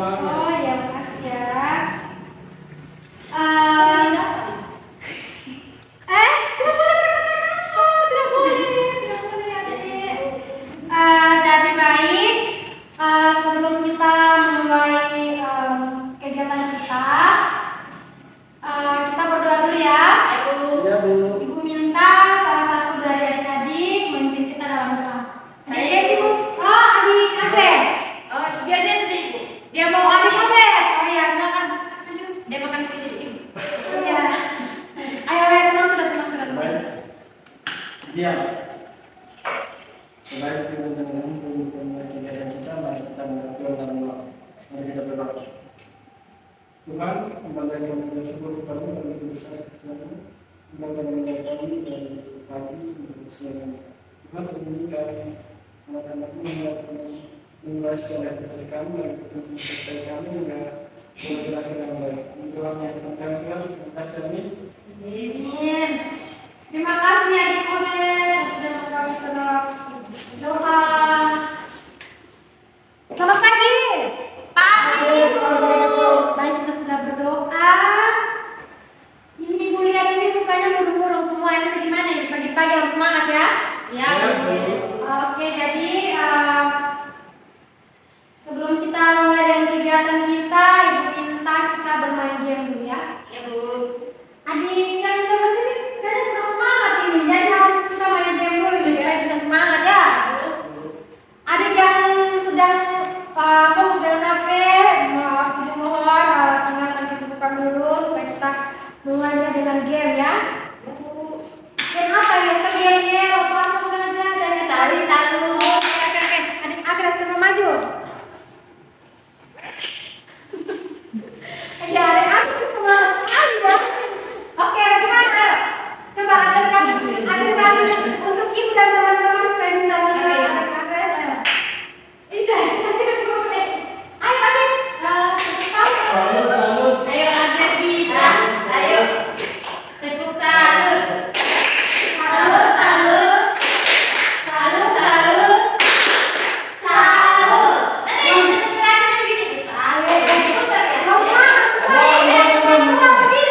Oh ya, makasih ya. Tidak boleh berkata kasar, tidak boleh adik. Jadi baik, sebelum kita memulai kegiatan kita, kita berdoa dulu ya. Ya, Bu. Ibu minta salah satu dari adik-adik memimpin kita dalam doa. Saya sih, Bu. Oh, adik Agnes. Oh, biar dia sendiri, Bu. Dia mau adik Agnes. Oh iya, silakan. Maju. Dia makan kue Ibu. Oh iya. Ayo, tenang sudah. Baik. Diam. Baik, teman-teman, untuk kegiatan kita, mari kita mengatur dalam doa. Mari kita berdoa. Tuhan, kembali lagi mengucap syukur kepada-Mu dan begitu besar Tuhan. Kembali mengucap kami dan pagi untuk siang. Tuhan, sembunyikan anak-anak-Mu yang mengulas oleh tugas kami dan petunjuk sertai kami hingga berakhir yang baik. Tuhan yang tentang Tuhan, terima kasih amin. Amin. Terima kasih adik Obed sudah menjawab doa. Selamat pagi. Pagi, Ibu. Baik, kita sudah berdoa. Ini Ibu lihat ini mukanya murung-murung semua. Ini bagaimana ini? Pagi-pagi harus semangat ya. Ya, Bu. Oke, jadi sebelum kita mulai dengan kegiatan kita, Ibu minta kita bermain game dulu ya. Ya, Bu. Adik yang bisa kesini kayaknya kurang semangat ini, jadi harus kita main game dulu gitu supaya bisa semangat ya. Adik yang sedang fokus dengan HP, mohon tinggalkan kesibukan dulu supaya kita mulai dengan game ya. Game apa ya? Game apa saja dari Saling. Oke. Adik Agnes coba maju. Ya, adik Agnes semangat sekali ya. Oke, gimana? Coba adik untuk ibu dan teman-teman supaya bisa melihat adik Agnes. Bisa. Ayo adik, Salut. Ayo, Agnes bisa. Ayo. Tepuk salut. Salut. Nanti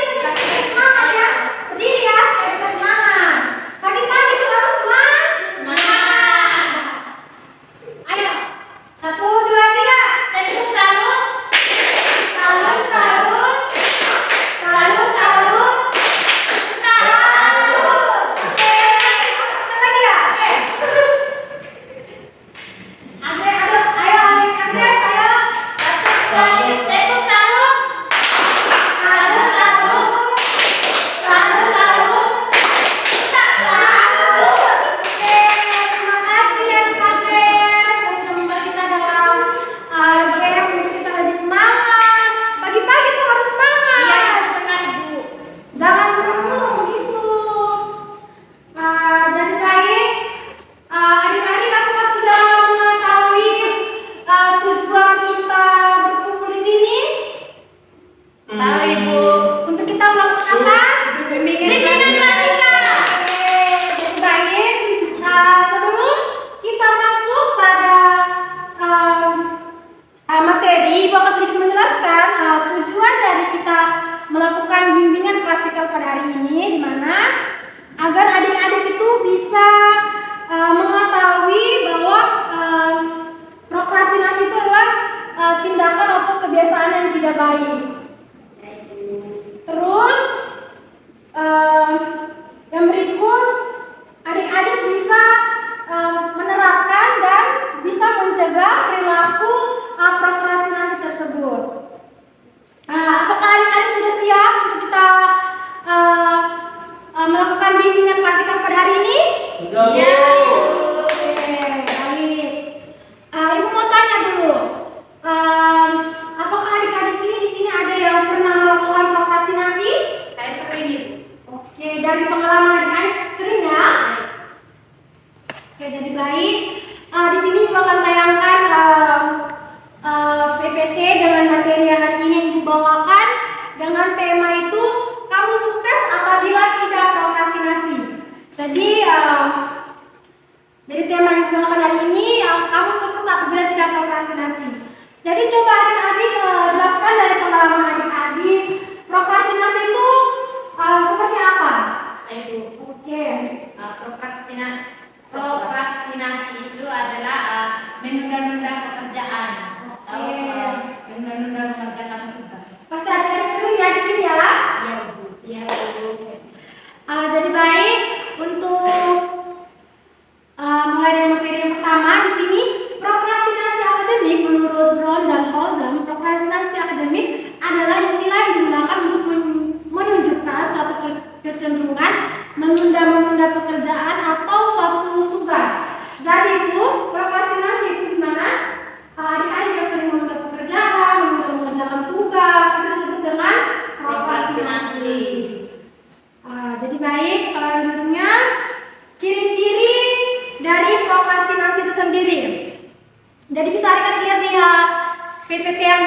terakhir begini, Bu. Jadi tema yang digunakan hari ini, kamu sukses apabila tidak prokrastinasi. Jadi coba adik-adik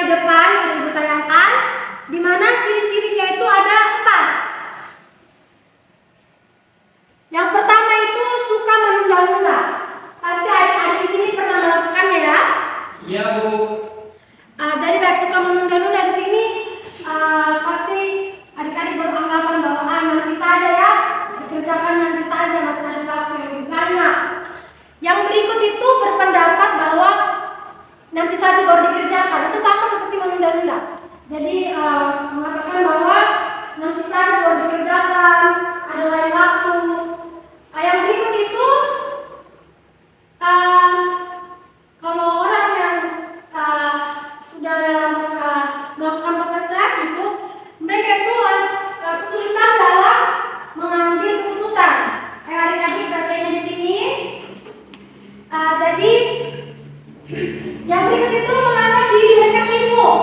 depan sudah Ibu tayangkan, di mana ciri-cirinya itu ada 4. Yang pertama itu suka menunda-nunda. Pasti adik-adik di sini pernah melakukannya ya? Iya, Bu. Jadi baik suka menunda-nunda di sini pasti adik-adik beranggapan bahwa nanti saja ya, dikerjakan nanti saja, masih ada waktu yang lebih banyak. Yang berikut itu berpendapat bahwa nanti saja baru dikerjakan, itu sama seperti menunda-nunda. Jadi mengatakan bahwa nanti saja baru dikerjakan, ada lain waktu. Yang berikut itu kalau orang yang sudah melakukan prokrastinasi itu, mereka itu kesulitan dalam mengambil keputusan. Kayak adik-adik perhatiannya di sini. Jadi yang berikut itu menganggap diri mereka sibuk.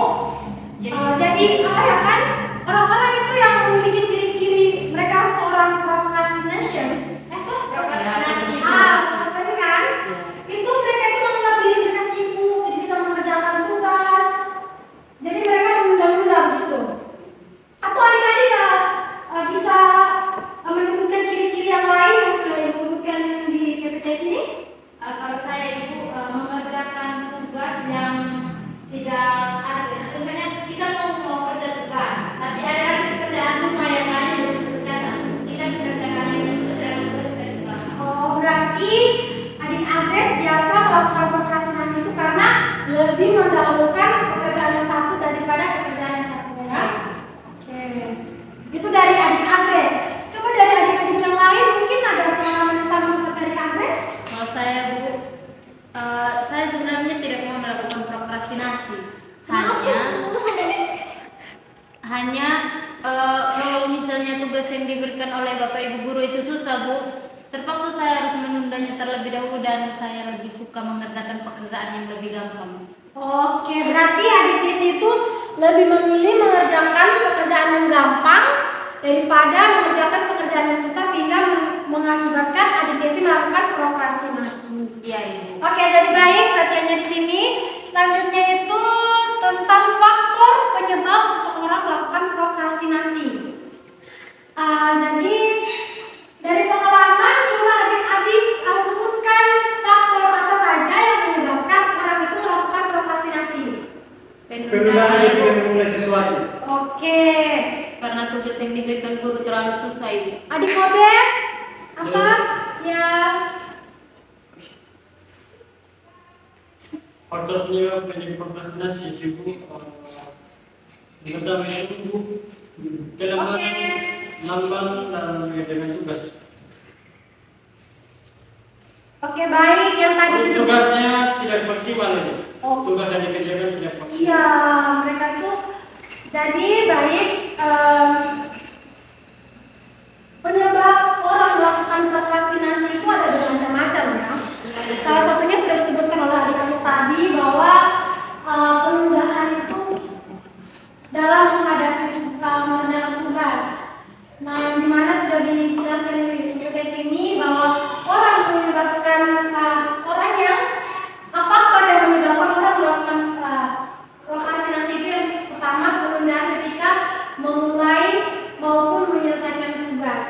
Jadi apa ya kan? Orang-orang itu yang memiliki ciri-ciri mereka seorang procrastination. Prokrastinasi. Prokrastinasi kan? Itu mereka itu menganggap diri mereka sibuk, tidak bisa mengerjakan tugas. Jadi mereka menunda-nunda begitu. Atau adik-adik bisa menyebutkan ciri-ciri yang lain yang sudah disebutkan di PPT sini? Kalau saya itu mengerjakan tugas yang tidak ada. Misalnya kita mau kerja tugas, tapi ada lagi pekerjaan rumah yang lain yang belum dikerjakan. Kita mengerjakan yang itu sedang tugas dari tugas. Oh, berarti adik Agnes biasa melakukan prokrastinasi itu karena lebih mendahulukan pekerjaan yang satu daripada pekerjaan yang satunya ya? Oke. Itu dari adik Agnes. Coba dari adik-adik yang lain mungkin ada pengalaman yang sama seperti adik Agnes? Kalau saya Bu, saya sebenarnya tidak mau melakukan prokrastinasi. Hanya kalau misalnya tugas yang diberikan oleh Bapak Ibu guru itu susah Bu, terpaksa saya harus menundanya terlebih dahulu dan saya lebih suka mengerjakan pekerjaan yang lebih gampang. Oke, berarti adik Des itu lebih memilih mengerjakan pekerjaan yang gampang daripada mengerjakan pekerjaan yang susah sehingga mengakibatkan adik Desi melakukan prokrastinasi. Iya, Ibu. Oke, jadi baik perhatiannya di sini. Selanjutnya itu tentang faktor penyebab seseorang melakukan prokrastinasi. Jadi dari pengalaman coba adik-adik sebutkan faktor apa saja yang menyebabkan orang itu melakukan prokrastinasi. Penundaan itu memulai sesuatu. Oke. Karena tugas yang diberikan guru terlalu susah, Ibu. Adik Obet, apa? Ya. Faktor penyebab prokrastinasi itu pertama itu lamban dalam mengerjakan tugas. Oke, baik. Yang tadi Tugasnya tidak maksimal itu. Oh. Tugas yang dikerjakan tidak maksimal. Iya, mereka itu jadi baik. Penyebab orang melakukan prokrastinasi itu ada bermacam-macam ya. Salah satunya sudah disebutkan oleh adik-adik tadi bahwa penundaan itu dalam mengerjakan tugas. Nah, yang dimana sudah dijelaskan di sini bahwa orang menyebabkan faktor yang menyebabkan orang melakukan prokrastinasi itu yang pertama penundaan ketika memulai maupun menyelesaikan tugas.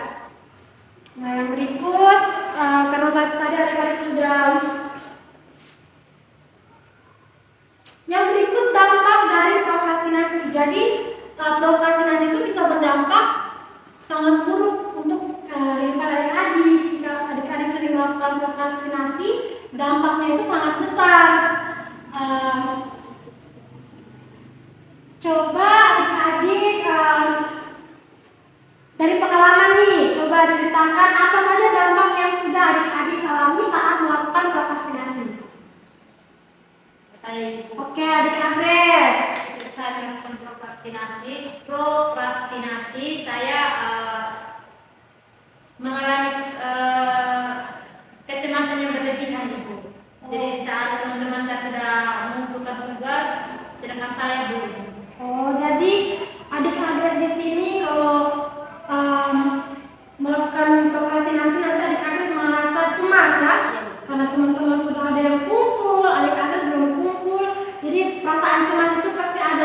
Nah, yang berikut karena tadi adik-adik sudah. Yang berikut dampak dari prokrastinasi. Jadi prokrastinasi itu bisa berdampak sangat buruk untuk kehidupan adik-adik. Jika adik-adik sering melakukan prokrastinasi, dampaknya itu sangat besar. Coba adik-adik dari pengalaman nih, coba ceritakan apa saja dampak yang sudah adik-adik alami saat melakukan prokrastinasi. Oke, adik Agnes. Saya melakukan prokrastinasi, saya mengalami kecemasan yang berlebihan, Ibu. Jadi di saat teman-teman saya sudah mengumpulkan tugas, sedangkan saya belum. Oh, jadi adik Agnes di sini kalau melakukan prokrastinasi nanti adik Agnes merasa cemas ya, karena teman-teman sudah ada yang kumpul, adik Agnes belum kumpul, jadi perasaan cemas itu pasti ada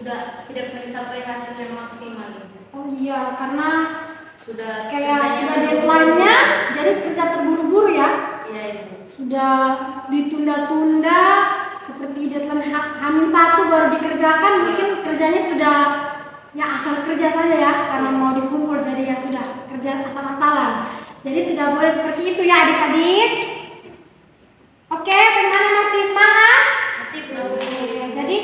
sudah tidak mencapai hasil yang maksimal. Oh iya, karena Sudah kayak kerjanya sudah deadline-nya, jadi kerja terburu-buru ya. Iya Ibu. Sudah ditunda-tunda, seperti deadline Hamin 1 baru dikerjakan, mungkin kerjanya sudah ya asal kerja saja ya, karena mau dikumpul jadi ya sudah kerja asal-asalan. Jadi tidak boleh seperti itu ya adik-adik. Oke, bagaimana masih semangat? Masih Bu. Jadi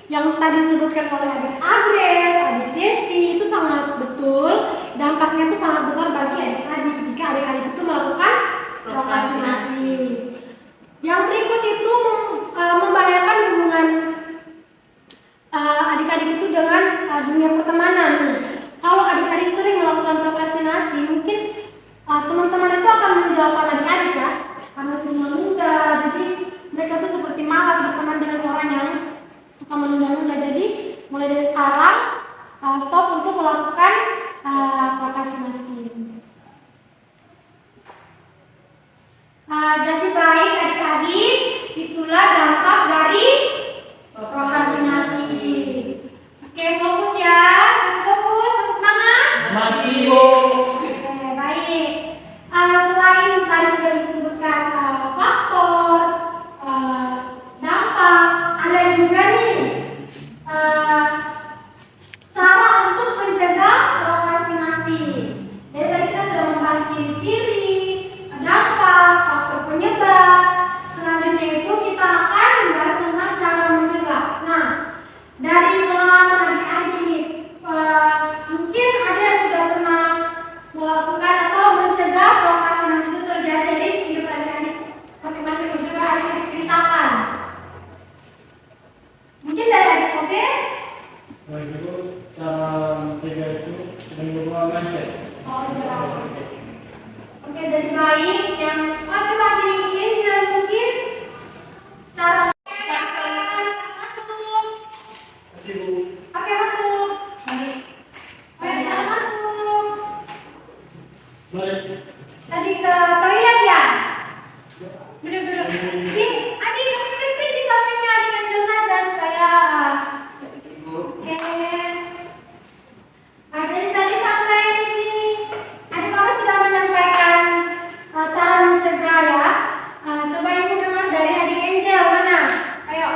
yang tadi disebutkan oleh adik Agres, adik Desi itu sangat betul. Dampaknya itu sangat besar bagi adik-adik jika adik-adik itu melakukan prokrastinasi. Yang berikut itu membahayakan hubungan adik-adik itu dengan dunia pertemanan. Kalau adik-adik sering melakukan prokrastinasi, mungkin teman-teman itu akan menjauhkan adik-adik ya, karena sering menunda. Jadi mereka tuh seperti malas berteman dengan orang yang suka menunda-nunda. Jadi mulai dari sekarang stop untuk melakukan prokrastinasi. Jadi baik adik-adik, itulah dampak dari prokrastinasi. Oke, fokus ya, masih fokus, masih semangat? Masih Bu. Oke, baik. Selain tadi sudah disebutkan faktor, dampak, ada juga nih cara untuk mencegah prokrastinasi. Jadi tadi kita sudah membahas ciri-ciri, dampak, faktor penyebab. Selanjutnya itu kita akan membahas tentang cara mencegah. Nah, dari pengalaman adik-adik ini, mungkin ada yang sudah pernah melakukan atau mencegah prokrastinasi itu terjadi dari hidup adik-adik masing-masing. Coba adik-adik ceritakan. Mungkin dari adik Oke? Baik Ibu, cara mencegah itu dengan mengubah mindset. Oh iya. Oke, jadi baik yang coba di Angel mungkin cara masuk. Masih Bu. Oke, masuk. Ayo cara masuk. Baik. Tadi ke toilet ya? Duduk. Adik sini di sampingnya adik Angel saja supaya oke. Jadi tadi sampai di adik kakak sudah menyampaikan cara mencegah ya. Coba ibu dengar dari adik Angel mana? Ayo.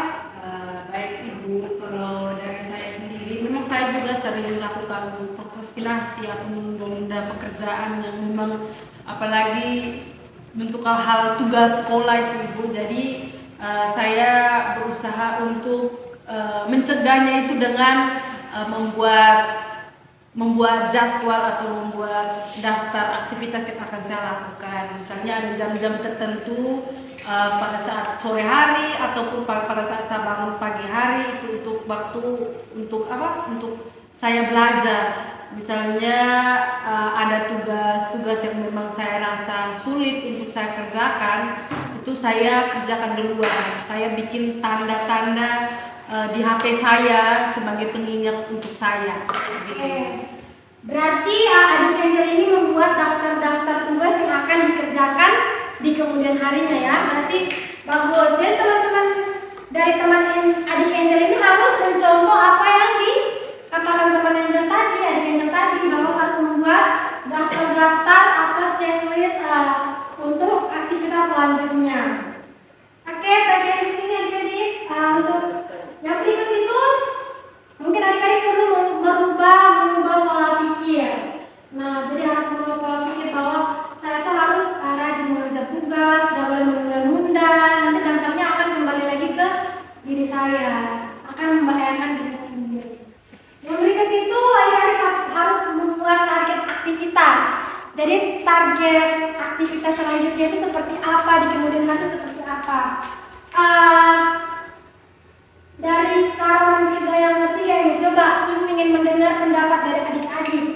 Baik Ibu, kalau dari saya sendiri memang saya juga sering melakukan prokrastinasi atau menunda-nunda pekerjaan yang memang apalagi untuk hal-hal tugas sekolah itu Ibu. Jadi saya berusaha untuk mencegahnya itu dengan membuat jadwal atau membuat daftar aktivitas yang akan saya lakukan. Misalnya ada jam-jam tertentu pada saat sore hari ataupun pada saat saya bangun pagi hari itu untuk waktu untuk saya belajar. Misalnya ada tugas-tugas yang memang saya rasa sulit untuk saya kerjakan, itu saya kerjakan duluan. Saya bikin tanda-tanda di HP saya sebagai pengingat untuk saya. Oke. Berarti adik Angel ini membuat daftar-daftar tugas yang akan dikerjakan di kemudian harinya ya. Berarti bagus. Jadi teman-teman dari teman adik Angel ini harus mencontoh apa yang dikatakan teman Angel tadi, adik Angel tadi, bahwa harus membuat daftar-daftar atau checklist untuk aktivitas selanjutnya. Oke, bagian di sini adik-adik untuk yang berikut itu mungkin adik-adik perlu merubah pola pikir. Nah, jadi harus merubah pola pikir bahwa saya tuh harus rajin mengerjakan tugas, tidak boleh menunda-nunda. Nanti dampaknya akan kembali lagi ke diri saya, akan membahayakan diri saya sendiri. Yang berikut itu adik-adik harus membuat target aktivitas. Jadi target aktivitas selanjutnya itu seperti apa, di kemudian hari itu seperti apa. Dari cara mencegah yang ketiga ini, coba ibu ingin mendengar pendapat dari adik-adik.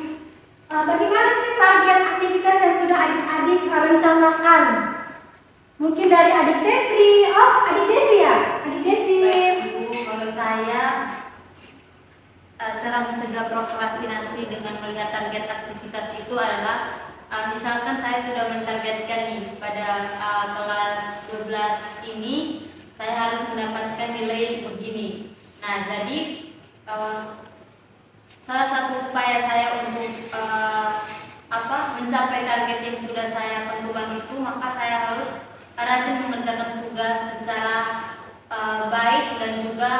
Bagaimana sih target aktivitas yang sudah adik-adik rencanakan? Mungkin dari adik Sepri, adik Desi ya? Adik Desi. Baik, Ibu, kalau saya cara mencegah prokrastinasi dengan melihat target aktivitas itu adalah misalkan saya sudah mentargetkan nih pada kelas 12 ini saya harus mendapatkan nilai begini. Nah, jadi itu, maka saya harus rajin mengerjakan tugas secara baik dan juga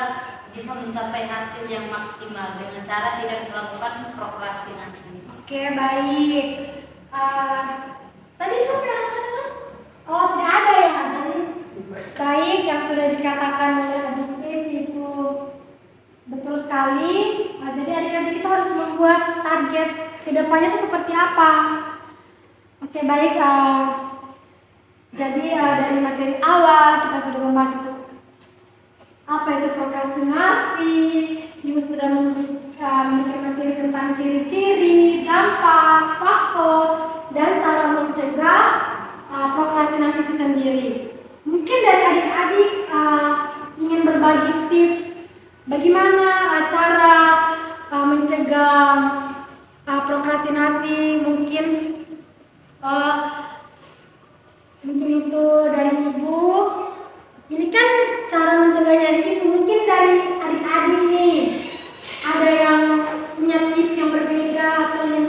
bisa mencapai hasil yang maksimal dengan cara tidak melakukan prokrastinasi. Oke, baik. Tadi siapa yang katakan? Oh, tidak ada ya. Jadi baik yang sudah dikatakan oleh adik itu betul sekali. Jadi adik-adik kita harus membuat target kedepannya itu seperti apa. Oke, baik. Jadi dari materi awal kita sudah membahas itu apa itu prokrastinasi, ibu sudah memberikan materi tentang ciri-ciri, dampak, faktor, dan cara mencegah prokrastinasi itu sendiri. Mungkin dari adik-adik ingin berbagi tips bagaimana cara mencegah prokrastinasi, mungkin itu dari ibu. Ini kan cara mencegahnya ini mungkin dari adik-adik nih. Ada yang punya tips yang berbeda atau yang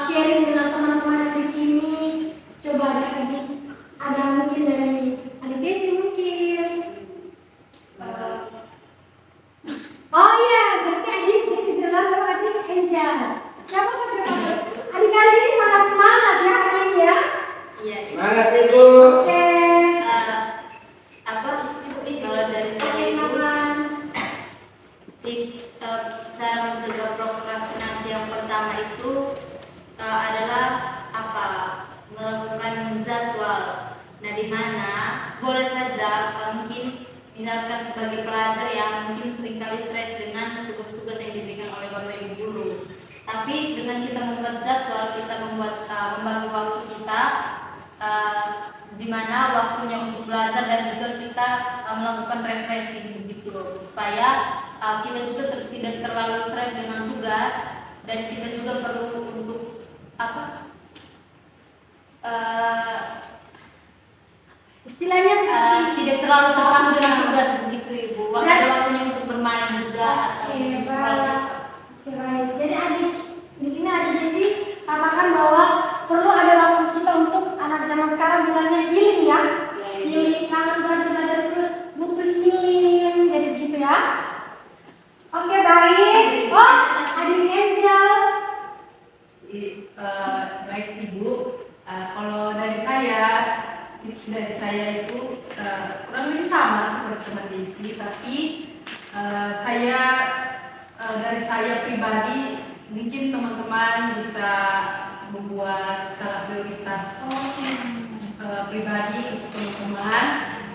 sharing dengan teman-teman yang di sini. Coba adik-adik. Ada mungkin dari adik Desi mungkin. Oh iya, berarti adik Desi jalan sama adik Angel. Siapa kan adik-adik ini semangat ya hari ini ya. Iya. Semangat Ibu. Oke. Kalau dari saya itu tips cara mencegah prokrastinasi yang pertama itu adalah melakukan jadwal. Nah, di mana boleh saja mungkin misalkan sebagai pelajar yang mungkin seringkali stres dengan tugas-tugas yang diberikan oleh bapak ibu guru. Tapi dengan kita membuat jadwal, kita membagi waktu kita di mana waktunya untuk belajar dan juga kita melakukan refreshing begitu, supaya kita juga tidak terlalu stres dengan tugas dan kita juga perlu untuk istilahnya tidak terlalu terpaku dengan tugas begitu Ibu. Ada waktunya untuk bermain juga atau Oke, baik. Jadi adik di sini adik Desi katakan bahwa perlu ada waktu kita untuk anak zaman sekarang bilangnya healing ya. Healing, jangan belajar terus, butuh healing. Jadi begitu ya. Oke, baik. Oh, adik Angel. Baik Ibu, kalau dari saya, tips dari saya itu kurang lebih sama seperti teman Desi, tapi dari saya pribadi mungkin teman-teman bisa membuat skala prioritas pribadi untuk teman-teman,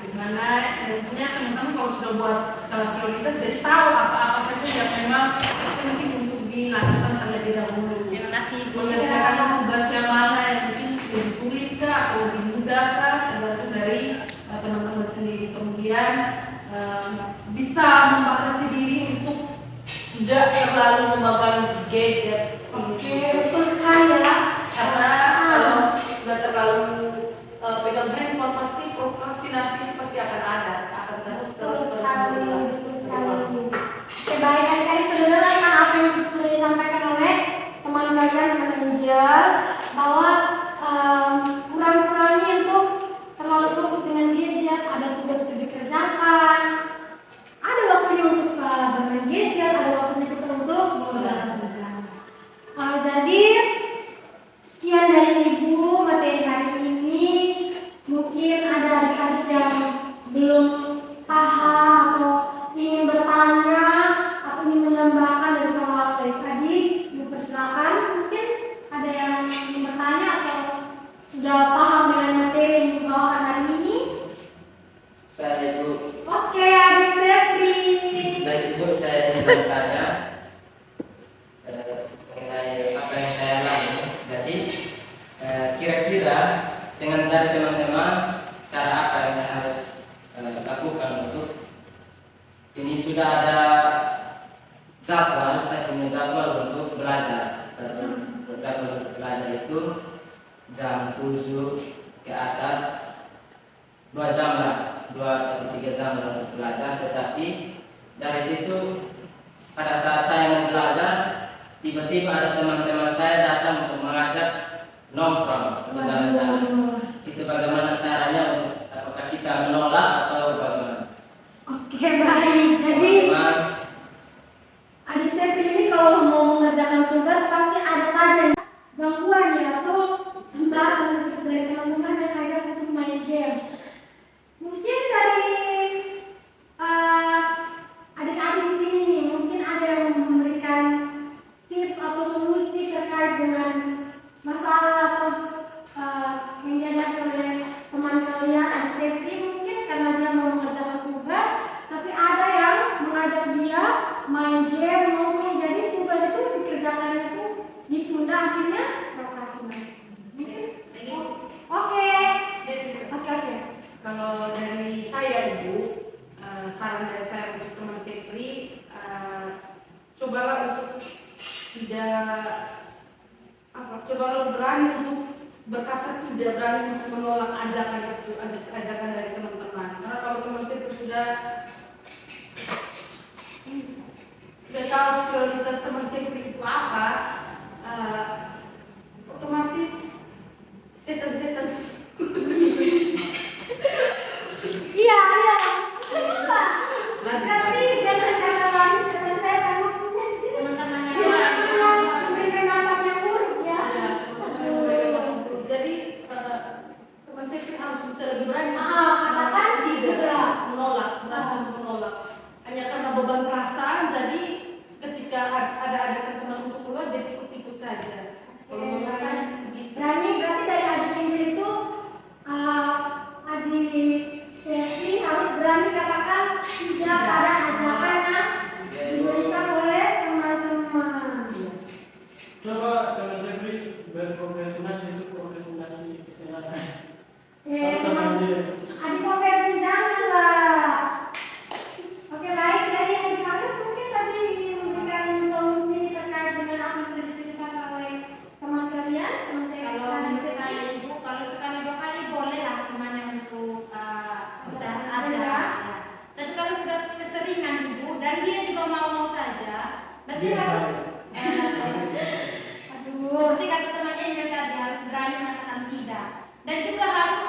dimana tentunya teman-teman kalau sudah buat skala prioritas jadi tahu apa-apa saja yang memang penting untuk dilakukan terlebih dahulu. Terima kasih Ibu. Mengerjakan tugas yang mana yang mungkin lebih sulit kah atau lebih mudah kah, tergantung dari teman-teman sendiri. Kemudian bisa membatasi diri untuk tidak terlalu memegang gadget. Oke, betul sekali ya. Karena kalau sudah terlalu pegang handphone pasti prokrastinasi pasti akan ada, akan Betul sekali. berulang. Oke, baik adik-adik saudara, kan apa yang sudah disampaikan oleh teman kalian, teman Angel, bahwa kurang-kurangnya untuk terlalu fokus dengan gadget, ada tugas untuk dikerjakan, ada waktunya untuk bermain gadget, ada waktunya kita untuk mengerjakan tugas. Jadi sekian dari Ibu materi hari ini. Mungkin ada adik-adik yang belum paham atau ingin bertanya atau ingin menambahkan dari pengalaman dari tadi, dipersilakan. Mungkin ada yang ingin bertanya atau sudah paham dengan materi yang dibawakan hari ini. Saya Ibu. Oke, adik Sepri. Baik Ibu, saya ingin bertanya mengenai apa yang saya alami. Jadi kira-kira dengan dari teman-teman cara apa yang saya harus lakukan untuk ini sudah ada jadwal, saya punya jadwal untuk belajar. Jadwal untuk belajar itu jam 7 ke atas 2 jam lah, 2 atau 3 jam lah untuk belajar. Tetapi dari situ pada saat saya mau belajar, tiba-tiba ada teman-teman saya datang untuk mengajak nongkrong, jalan-jalan. Itu saran dari saya untuk teman Sepri, cobalah untuk tidak cobalah berani untuk berkata tidak, berani untuk menolak ajakan itu, ajakan dari teman-teman. Karena kalau teman Sepri sudah tahu prioritas teman Sepri itu apa, otomatis setan-setan. Iya, iya. Kenapa? Berarti jangan katakan setan-setan, maksudnya di sini. Teman-teman yang Iya, lain. memberikan dampak yang buruk ya. Jadi teman Sepri harus bisa lebih berani Katakan tidak. menolak, berani untuk menolak. Hanya karena beban perasaan, jadi ketika ada ajakan teman untuk keluar, jadi ikut-ikut saja. Kalau menurut saya begitu. Berani berarti dari adik Kenzo itu adik Sepri harus berani katakan tidak pada ajakan yang diberikan oleh teman-teman. Coba teman Sepri berprokrastinasi itu prokrastinasi kesalahan. Harus sama dia. Adik Koper jangan lah. Oke baik, dari adik Koper mungkin tadi ingin memberikan solusi terkait dengan apa yang sudah diceritakan oleh teman kalian, teman saya. Kalau menurut saya ibu, kalau sekali dua kali boleh lah temannya untuk udah ada. Ya. Tapi kalau sudah keseringan ibu dan dia juga mau saja, berarti Dia harus Aduh. seperti kata teman Angel tadi, harus berani mengatakan tidak. Dan juga harus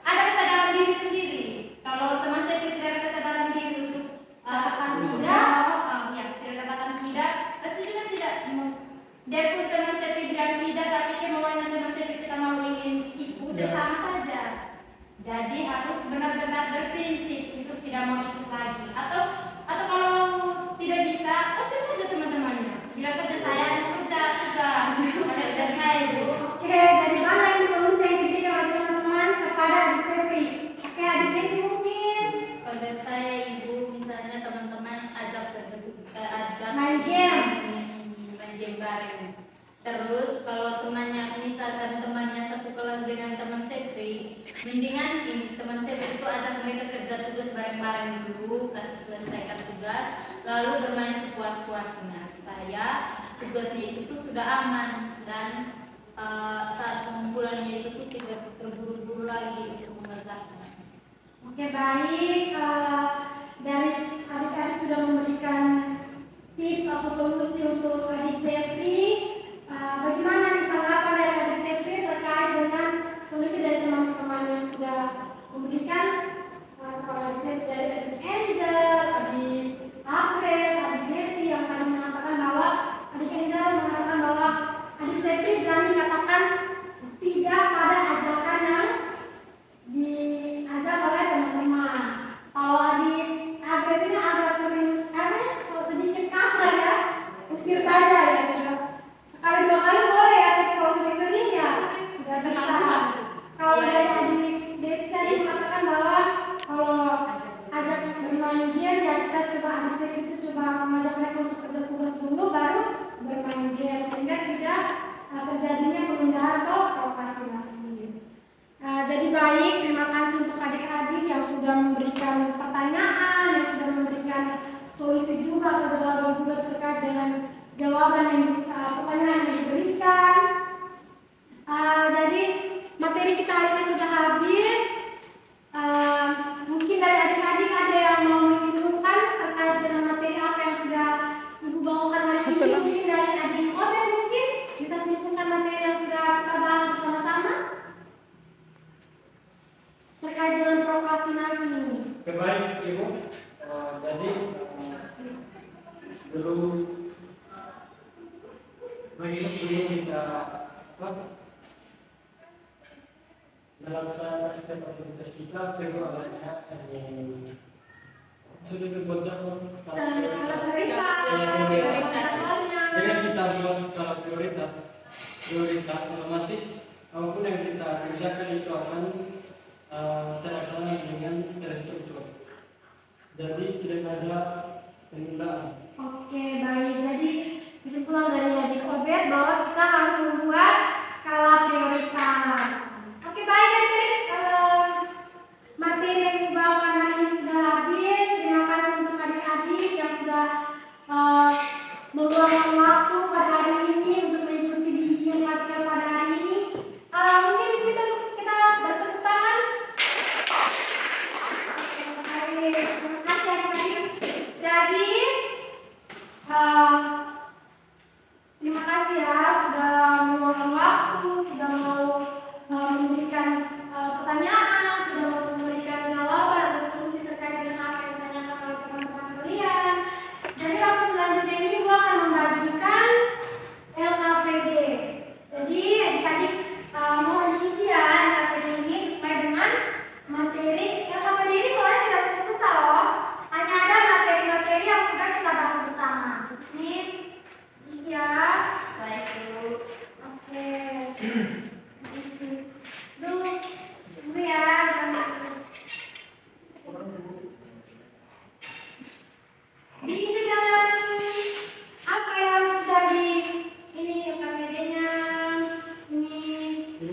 ada kesadaran diri sendiri. Kalau teman saya tidak ada kesadaran diri untuk katakan tidak, tidak katakan tidak, pasti juga tidak. Biarpun teman saya bilang tidak, tapi kemauan teman saya kita mau ingin ikut, sama saja. Jadi harus benar-benar berprinsip untuk tidak mau ikut lagi. Atau kalau tidak bisa, usir saja teman-temannya. Bilang saja saya kerja juga, ada dari saya ibu. Oke, jadi banyak yang solusi yang diberikan oleh teman-teman kepada adik Sepri. Oke, adik Desi mungkin Pada saya ibu, misalnya teman-teman ajak Main game. main game bareng. Terus kalau misalkan temannya satu kelas dengan teman Sepri, mendingan ini teman Sepri itu ajak mereka kerja tugas bareng-bareng dulu, selesaikan tugas, lalu bermain sepuas-puasnya supaya tugasnya itu tuh sudah aman dan saat pengumpulannya itu tuh tidak terburu-buru lagi untuk mengerjakan. Oke baik, dari adik-adik sudah memberikan tips atau solusi untuk adik Sepri. Bagaimana nih tanggapan dari adik Sepri terkait dengan solusi dari teman-teman yang sudah memberikan kepada adik Sepri, dari adik Angel, adik Apres, adik Desi yang tadi mengatakan bahwa adik Angel mengatakan bahwa adik Sepri berani katakan tidak pada ajakan yang diajak oleh teman-teman. Kalau adik Agres ini agak sering sedikit kasar ya, usir saja ya. Sekali dua kali boleh ya, tapi kalau sering-sering ya tidak bisa. Kalau dari adik Desi tadi mengatakan bahwa kalau ajak bermain game ya kita coba adik Sepri itu coba mengajak mereka untuk kerja tugas dulu baru bermain game sehingga tidak terjadinya penundaan atau prokrastinasi. Jadi baik, terima kasih untuk adik-adik yang sudah memberikan pertanyaan, yang sudah memberikan solusi juga atau jawaban juga terkait dengan jawaban yang pertanyaan yang diberikan. Jadi materi kita hari ini sudah habis. Mungkin dari adik-adik ada yang mau menginfokan terkait dengan materi apa yang sudah ibu bawakan hari ini. Mungkin dari adik Oden mungkin bisa menginfokan materi yang sudah kita bahas bersama-sama terkait dengan prokrastinasi ini. Baik ibu, jadi belum kita melaksanakan setiap aktivitas kita perlu adanya sudah dibuatkan skala prioritas. Dengan kita buat skala prioritas otomatis apapun yang kita kerjakan itu akan terlaksana dengan terstruktur. Jadi tidak ada penundaan. Oke baik, jadi kesimpulan dari adik Obed bahwa kita harus membuat skala prioritas. Oke baik adik, materi yang dibawakan hari ini sudah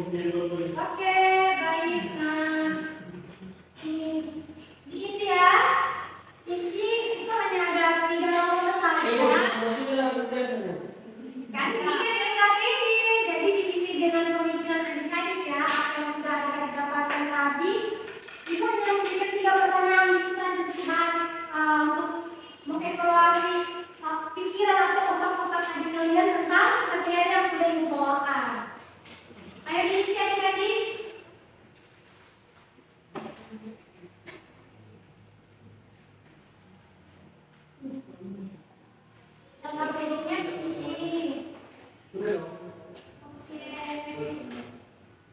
Oke, baik. Nah, ini diisi ya. Isi itu hanya ada 3 nomor saja. Kan ini KPD, jadi diisi dengan pemikiran adik-adik ya. Apa yang sudah adik-adik dapatkan tadi. Ibu hanya memberikan 3 pertanyaan di situ saja untuk mengevaluasi pikiran atau otak-otak adik kalian tentang materi yang sudah ibu bawakan. Ayo diisi adik-adik. Yang KPD-nya diisi. Oke.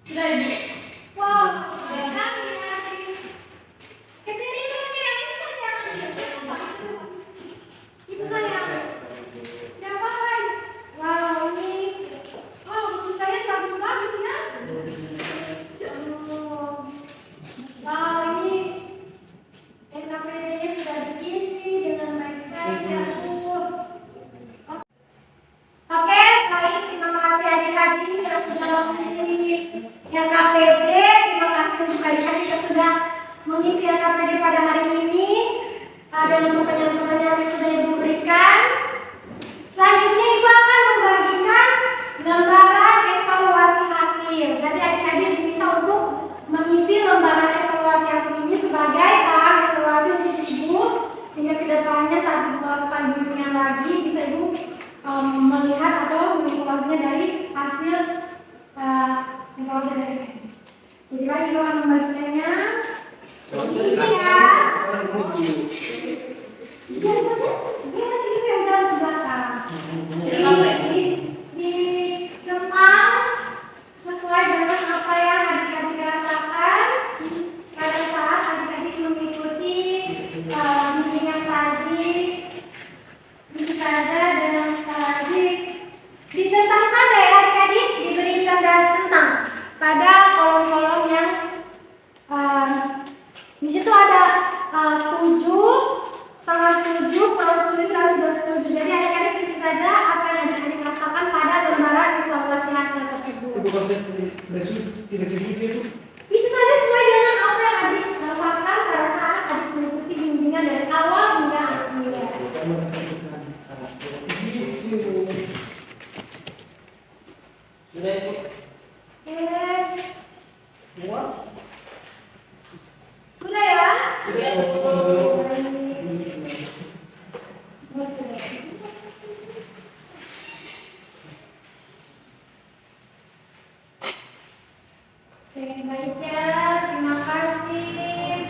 Sudah ibu. Wow, sudah sekali ya. KPD itu saja yang itu saja. Ibu saya. Tidak apa-apa. Wow, ini. Oh, buku saya bagus-bagus ya. Wow, ini NKPD-nya sudah diisi dengan baik-baik ya Bu. Oke, baik. Terima kasih adik-adik yang sudah mengisi NKPD. Terima kasih untuk adik-adik yang sudah mengisi NKPD pada hari ini. Dalam pertanyaan-pertanyaan yang sudah Ibu berikan. Selanjutnya Ibu akan membagikan lembaran evaluasi hasil. Jadi adik-adik diminta untuk mengisi lembaran evaluasi hasil ini sebagai bahan evaluasi untuk Ibu, sehingga kedepannya saat Ibu melakukan bimbingan lagi bisa Ibu melihat atau mengevaluasinya dari hasil evaluasi dari jadi lagi Ibu akan membagikannya. Isi ya. Iya saja. Dia nanti Ibu yang jalan ke belakang. Dicentang sesuai dengan apa yang adik-adik rasakan pada saat adik-adik mengikuti bimbingan tadi. Bisa saja dengan tadi dicentang saja ya adik-adik, diberi tanda centang pada kolom-kolom yang di situ ada setuju, sangat setuju, kurang setuju, dan tidak setuju. Jadi adik-adik isi saja apa yang adik-adik rasakan pada lembaran evaluasi hasil tersebut. Isi saja sesuai dengan apa yang adik rasakan pada saat adik mengikuti bimbingan dari awal hingga akhir. Sudah ya? Baik ya, terima kasih.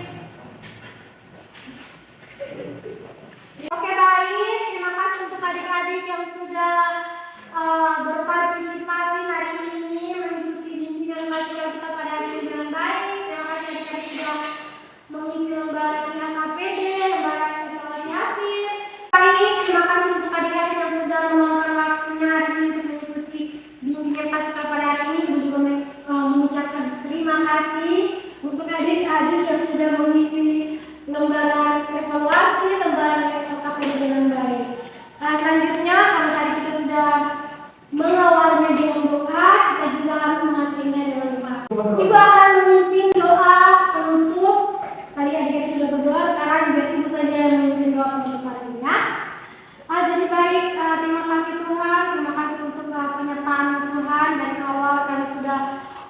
Oke baik, terima kasih untuk adik-adik yang sudah berpartisipasi hari ini mengikuti bimbingan mahasiswa kita pada hari ini dengan baik. Terima kasih adik-adik sudah mengisi lembaran KPD, lembaran evaluasi hasil. Baik, terima kasih untuk adik-adik yang sudah meluangkan waktunya hari ini untuk mengikuti bimbingan pasca pada hari ini. Ibu juga mengucapkan terima kasih untuk adik-adik yang sudah mengisi lembaran evaluasi, lembaran KPD dengan baik. Selanjutnya, karena tadi kita sudah mengawalnya dengan doa, kita juga harus mengakhirinya dengan doa. Ibu akan memimpin doa penutup. Tadi adik-adik sudah berdoa, sekarang biar Ibu saja yang memimpin doa penutup hari ini ya. Jadi baik, terima kasih Tuhan, terima kasih untuk penyertaan Tuhan dari awal kami sudah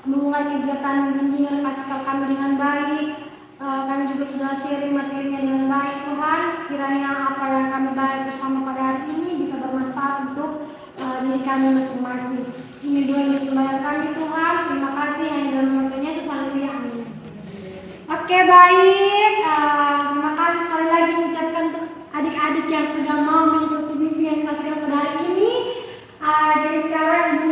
memulai kegiatan bimbingan pasca kami dengan baik. Kami juga sudah sharing materinya dengan baik Tuhan. Sekiranya apa yang kami bahas bersama pada hari ini bisa bermanfaat untuk diri kami masing-masing. Ini doa yang sembahyang kami Tuhan. Terima kasih hanya dalam nama Yesus. Haleluya. Amin. Oke baik. Terima kasih sekali lagi mengucapkan untuk adik-adik yang sudah mau mengikuti bimbingan pasca pada hari ini. Jadi sekarang Ibu